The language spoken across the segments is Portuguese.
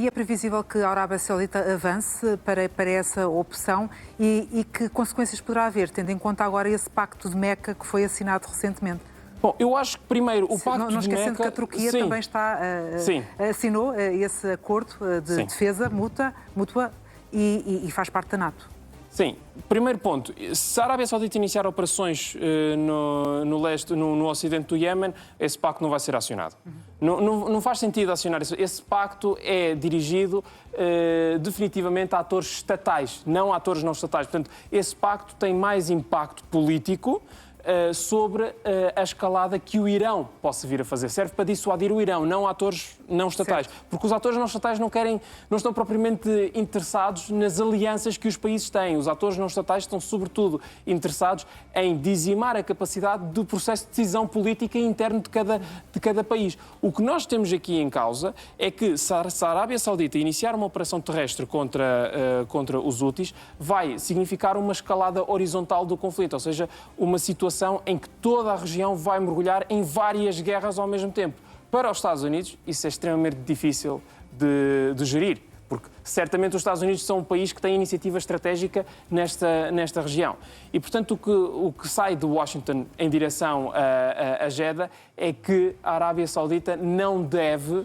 E é previsível que a Arábia Saudita avance para essa opção e que consequências poderá haver, tendo em conta agora esse pacto de Meca que foi assinado recentemente? Bom, eu acho que primeiro o pacto de Meca... Não esquecendo que a Turquia também assinou esse acordo de defesa mútua e faz parte da NATO. Sim. Primeiro ponto, se a Arábia Saudita iniciar operações no leste, no ocidente do Iémen, esse pacto não vai ser acionado. Não faz sentido acionar isso. Esse pacto é dirigido definitivamente a atores estatais, não a atores não estatais. Portanto, esse pacto tem mais impacto político sobre a escalada que o Irão possa vir a fazer. Serve para dissuadir o Irão, não atores não estatais. Certo. Porque os atores não estatais não estão propriamente interessados nas alianças que os países têm. Os atores não estatais estão, sobretudo, interessados em dizimar a capacidade do processo de decisão política interno de cada país. O que nós temos aqui em causa é que se a Arábia Saudita iniciar uma operação terrestre contra os Houthis, vai significar uma escalada horizontal do conflito, ou seja, uma situação em que toda a região vai mergulhar em várias guerras ao mesmo tempo. Para os Estados Unidos, isso é extremamente difícil de gerir, porque certamente os Estados Unidos são um país que tem iniciativa estratégica nesta região. E, portanto, o que sai de Washington em direção a Jeddah é que a Arábia Saudita não deve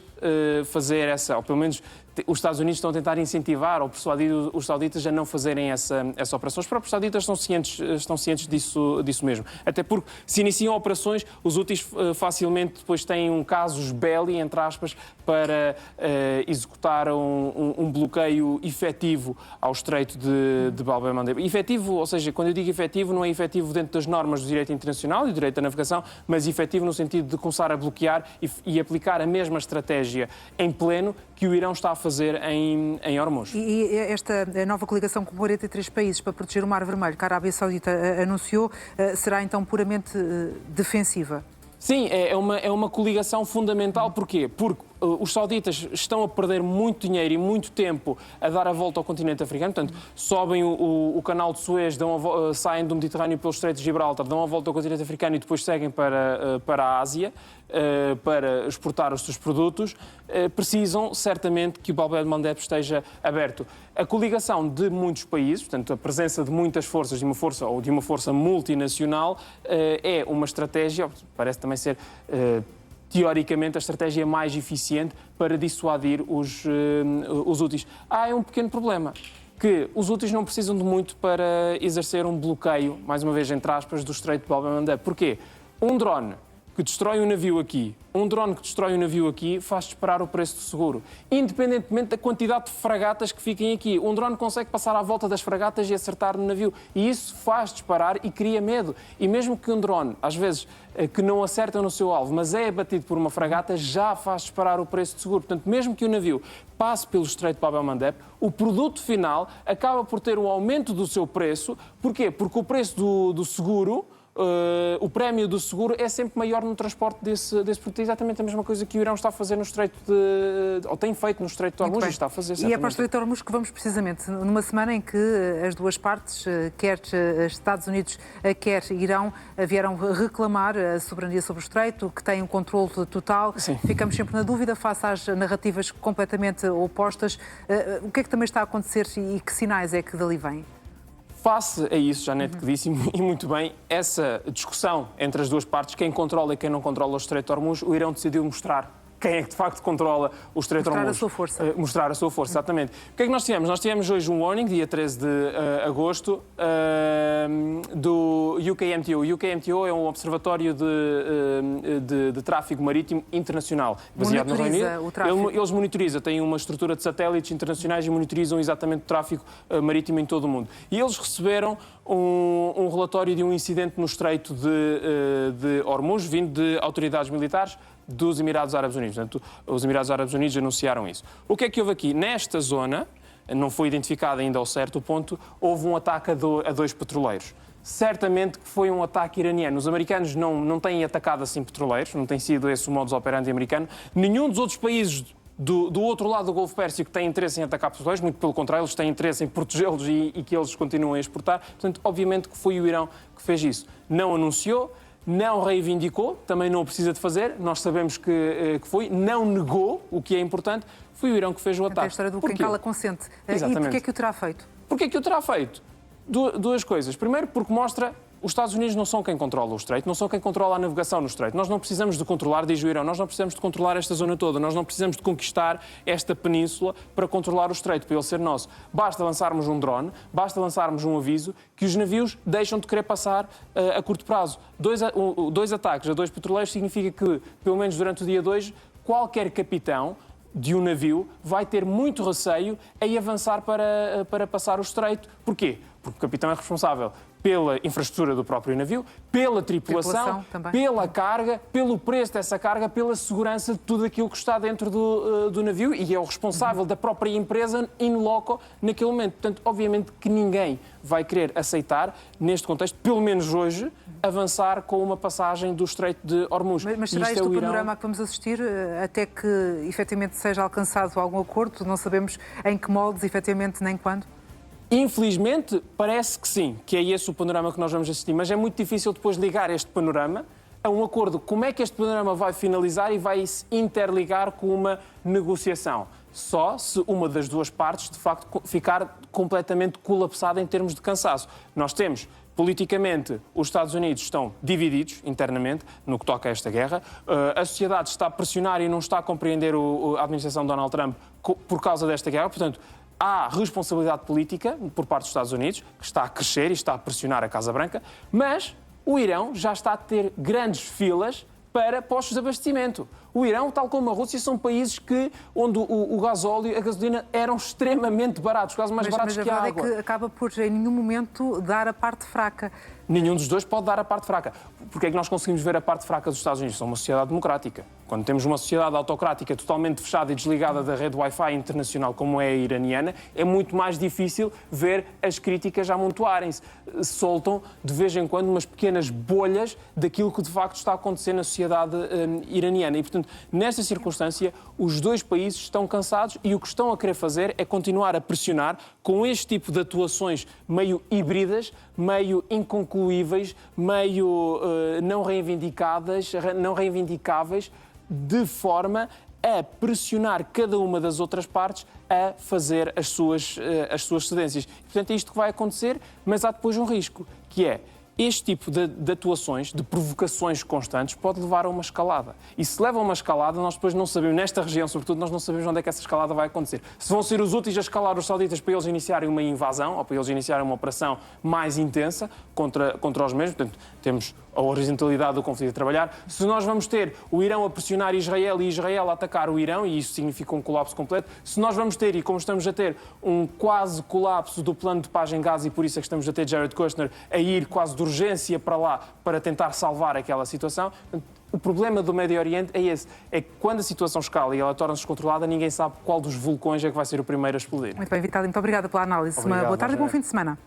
fazer essa, ou pelo menos os Estados Unidos estão a tentar incentivar ou persuadir os sauditas a não fazerem essa operação. Os próprios sauditas estão cientes disso mesmo. Até porque, se iniciam operações, os Houthis facilmente depois têm casus belli, entre aspas, para executar um bloqueio efetivo ao Estreito de Bab el-Mandeb. Efetivo, ou seja, quando eu digo efetivo, não é efetivo dentro das normas do direito internacional e do direito da navegação, mas efetivo no sentido de começar a bloquear e aplicar a mesma estratégia em pleno que o Irão está a fazer em Hormuz. E esta nova coligação com 43 países para proteger o Mar Vermelho, que a Arábia Saudita anunciou, será então puramente defensiva? Sim, é uma coligação fundamental. Porquê? Porque os sauditas estão a perder muito dinheiro e muito tempo a dar a volta ao continente africano. Portanto, sobem o canal de Suez, saem do Mediterrâneo pelo Estreito de Gibraltar, dão a volta ao continente africano e depois seguem para a Ásia para exportar os seus produtos. Precisam, certamente, que o Bab el-Mandeb esteja aberto. A coligação de muitos países, portanto, a presença de muitas forças, de uma força multinacional, é uma estratégia, parece também ser teoricamente, a estratégia mais eficiente para dissuadir os Houthis. Há um pequeno problema, que os Houthis não precisam de muito para exercer um bloqueio, mais uma vez, entre aspas, do Estreito de Bab el-Mandeb. Porquê? Um drone que destrói um navio aqui, faz disparar o preço do seguro, independentemente da quantidade de fragatas que fiquem aqui. Um drone consegue passar à volta das fragatas e acertar no navio. E isso faz disparar e cria medo. E mesmo que um drone, às vezes, que não acerta no seu alvo, mas é abatido por uma fragata, já faz disparar o preço de seguro. Portanto, mesmo que o navio passe pelo Estreito de Bab el-Mandeb, o produto final acaba por ter um aumento do seu preço. Porquê? Porque o preço do seguro, o prémio do seguro é sempre maior no transporte desse produto. É exatamente a mesma coisa que o Irão está a fazer no Estreito ou tem feito no Estreito de Hormuz e está a fazer. E é para o Estreito de Hormuz que vamos precisamente, numa semana em que as duas partes, quer Estados Unidos, quer Irão, vieram reclamar a soberania sobre o Estreito, que tem um controle total. Sim. Ficamos sempre na dúvida face às narrativas completamente opostas. O que é que também está a acontecer e que sinais é que dali vêm? Face a isso, Janete, que disse e muito bem, essa discussão entre as duas partes, quem controla e quem não controla o Estreito de Hormuz, o Irão decidiu mostrar quem é que de facto controla o Estreito de Hormuz. Mostrar a sua força. Mostrar a sua força, exatamente. O que é que nós tivemos? Nós tivemos hoje um warning, dia 13 de agosto, do UKMTO. O UKMTO é um observatório de tráfego marítimo internacional, baseado no Reino Unido. Eles monitorizam, têm uma estrutura de satélites internacionais e monitorizam exatamente o tráfego marítimo em todo o mundo. E eles receberam um relatório de um incidente no Estreito de Hormuz, vindo de autoridades militares dos Emirados Árabes Unidos. Portanto, os Emirados Árabes Unidos anunciaram isso. O que é que houve aqui? Nesta zona, não foi identificado ainda ao certo o ponto, houve um ataque a dois petroleiros. Certamente que foi um ataque iraniano. Os americanos não têm atacado assim petroleiros, não tem sido esse o modus operandi americano. Nenhum dos outros países do outro lado do Golfo Pérsico tem interesse em atacar petroleiros, muito pelo contrário, eles têm interesse em protegê-los e que eles continuem a exportar. Portanto, obviamente que foi o Irão que fez isso. Não anunciou, não reivindicou, também não o precisa de fazer, nós sabemos que foi, não negou, o que é importante, foi o Irão que fez o Até a ataque. história do Porquê? quem cala consente. E Exatamente. porquê é que o terá feito? Porquê é que o terá feito? Duas coisas. Primeiro, porque mostra os Estados Unidos não são quem controla o estreito, não são quem controla a navegação no estreito. Nós não precisamos de controlar, diz o Irão, nós não precisamos de controlar esta zona toda, nós não precisamos de conquistar esta península para controlar o estreito, para ele ser nosso. Basta lançarmos um drone, basta lançarmos um aviso que os navios deixam de querer passar a curto prazo. Dois ataques a 2 petroleiros significa que, pelo menos durante o dia 2, qualquer capitão de um navio vai ter muito receio em avançar para passar o estreito. Porquê? Porque o capitão é responsável pela infraestrutura do próprio navio, pela tripulação pela carga, pelo preço dessa carga, pela segurança de tudo aquilo que está dentro do navio e é o responsável da própria empresa in loco naquele momento. Portanto, obviamente que ninguém vai querer aceitar, neste contexto, pelo menos hoje, avançar com uma passagem do Estreito de Hormuz. Mas será este o panorama a que vamos assistir até que efetivamente seja alcançado algum acordo? Não sabemos em que moldes, efetivamente, nem quando? Infelizmente, parece que sim, que é esse o panorama que nós vamos assistir, mas é muito difícil depois ligar este panorama a um acordo. Como é que este panorama vai finalizar e vai se interligar com uma negociação? Só se uma das duas partes, de facto, ficar completamente colapsada em termos de cansaço. Nós temos, politicamente, os Estados Unidos estão divididos internamente no que toca a esta guerra. A sociedade está a pressionar e não está a compreender a administração de Donald Trump por causa desta guerra. Portanto, há responsabilidade política por parte dos Estados Unidos, que está a crescer e está a pressionar a Casa Branca, mas o Irão já está a ter grandes filas para postos de abastecimento. O Irão, tal como a Rússia, são países onde o gasóleo e a gasolina eram extremamente baratos, quase mais baratos que a água. Mas a verdade é que acaba por, em nenhum momento, dar a parte fraca. Nenhum dos dois pode dar a parte fraca. Porque é que nós conseguimos ver a parte fraca dos Estados Unidos? São uma sociedade democrática. Quando temos uma sociedade autocrática totalmente fechada e desligada da rede Wi-Fi internacional como é a iraniana, é muito mais difícil ver as críticas a amontoarem-se. Soltam, de vez em quando, umas pequenas bolhas daquilo que de facto está a acontecer na sociedade iraniana. E, portanto, nesta circunstância, os dois países estão cansados e o que estão a querer fazer é continuar a pressionar com este tipo de atuações meio híbridas, meio inconcluíveis, meio não reivindicáveis, de forma a pressionar cada uma das outras partes a fazer as suas cedências. Portanto, é isto que vai acontecer, mas há depois um risco, que é este tipo de atuações, de provocações constantes, pode levar a uma escalada. E se leva a uma escalada, nós depois não sabemos, nesta região sobretudo, nós não sabemos onde é que essa escalada vai acontecer. Se vão ser os úteis a escalar os sauditas para eles iniciarem uma invasão, ou para eles iniciarem uma operação mais intensa contra os mesmos, portanto, temos a horizontalidade do conflito a trabalhar. Se nós vamos ter o Irão a pressionar Israel e Israel a atacar o Irão, e isso significa um colapso completo, se nós vamos ter, e como estamos a ter, um quase colapso do plano de paz em Gaza, e por isso é que estamos a ter Jared Kushner a ir quase de urgência para lá para tentar salvar aquela situação, o problema do Médio Oriente é esse, é que quando a situação escala e ela torna-se descontrolada, ninguém sabe qual dos vulcões é que vai ser o primeiro a explodir. Muito bem, Vitália, muito obrigada pela análise. Obrigado, Uma boa tarde e bom fim de semana.